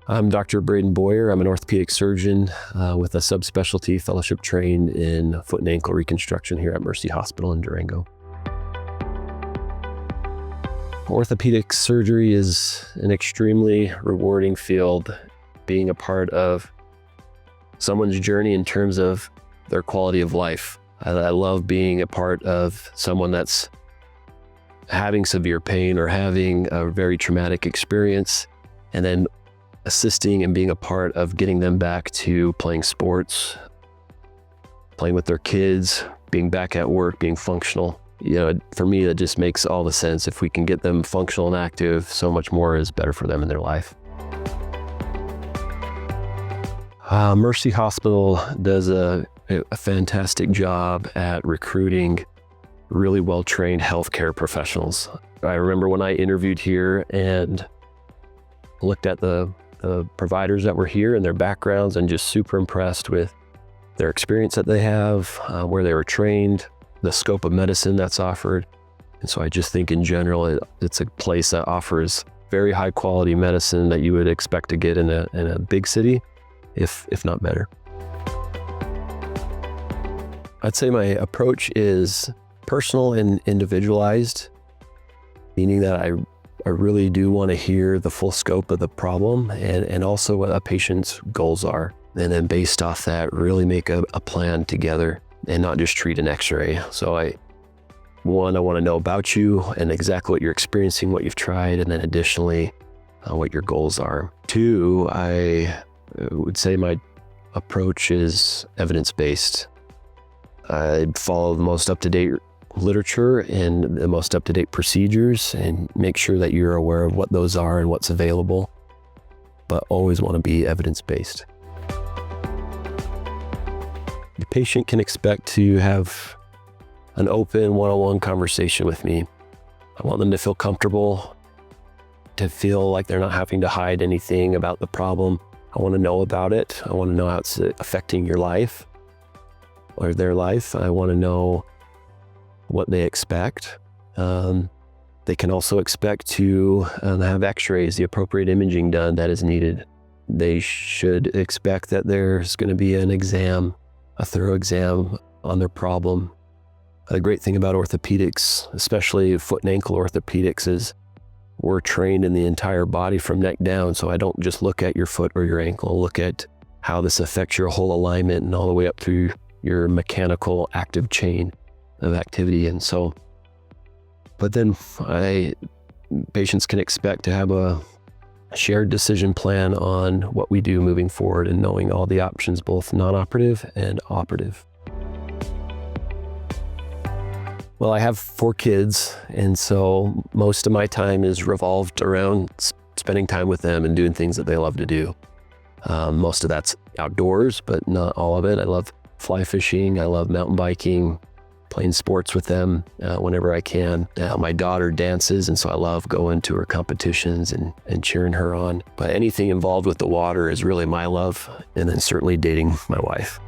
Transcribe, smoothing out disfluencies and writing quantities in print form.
I'm Dr. Braden Boyer. I'm an orthopedic surgeon with a subspecialty fellowship trained in foot and ankle reconstruction here at Mercy Hospital in Durango. Orthopedic surgery is an extremely rewarding field, being a part of someone's journey in terms of their quality of life. I love being a part of someone that's having severe pain or having a very traumatic experience, and then assisting and being a part of getting them back to playing sports, playing with their kids, being back at work, being functional. For me, that just makes all the sense. If we can get them functional and active, so much more is better for them in their life. Mercy Hospital does a fantastic job at recruiting really well-trained healthcare professionals. I remember when I interviewed here and looked at the providers that were here and their backgrounds, and just super impressed with their experience that they have, where they were trained, the scope of medicine that's offered. And so I just think in general, it's a place that offers very high quality medicine that you would expect to get in a big city, if not better. I'd say my approach is personal and individualized, meaning that I really do want to hear the full scope of the problem and also what a patient's goals are. And then based off that, really make a plan together and not just treat an x-ray. So I want to know about you and exactly what you're experiencing, what you've tried, and then additionally, what your goals are. 2, I would say my approach is evidence-based. I follow the most up-to-date literature and the most up-to-date procedures and make sure that you're aware of what those are and what's available, but always want to be evidence-based. The patient can expect to have an open one-on-one conversation with me. I want them to feel comfortable, to feel like they're not having to hide anything about the problem. I want to know about it. I want to know how it's affecting your life or their life. I want to know what they expect. They can also expect to have x-rays, the appropriate imaging done that is needed. They should expect that there's going to be an exam, a thorough exam on their problem. The great thing about orthopedics, especially foot and ankle orthopedics, is we're trained in the entire body from neck down. So I don't just look at your foot or your ankle, I look at how this affects your whole alignment and all the way up through your mechanical active chain of activity. And so, but then patients can expect to have a shared decision plan on what we do moving forward and knowing all the options, both non-operative and operative. Well, I have 4 kids, and so most of my time is revolved around spending time with them and doing things that they love to do. Most of that's outdoors, but not all of it. I love fly fishing. I love mountain biking, playing sports with them whenever I can. My daughter dances, and so I love going to her competitions and cheering her on. But anything involved with the water is really my love, and then certainly dating my wife.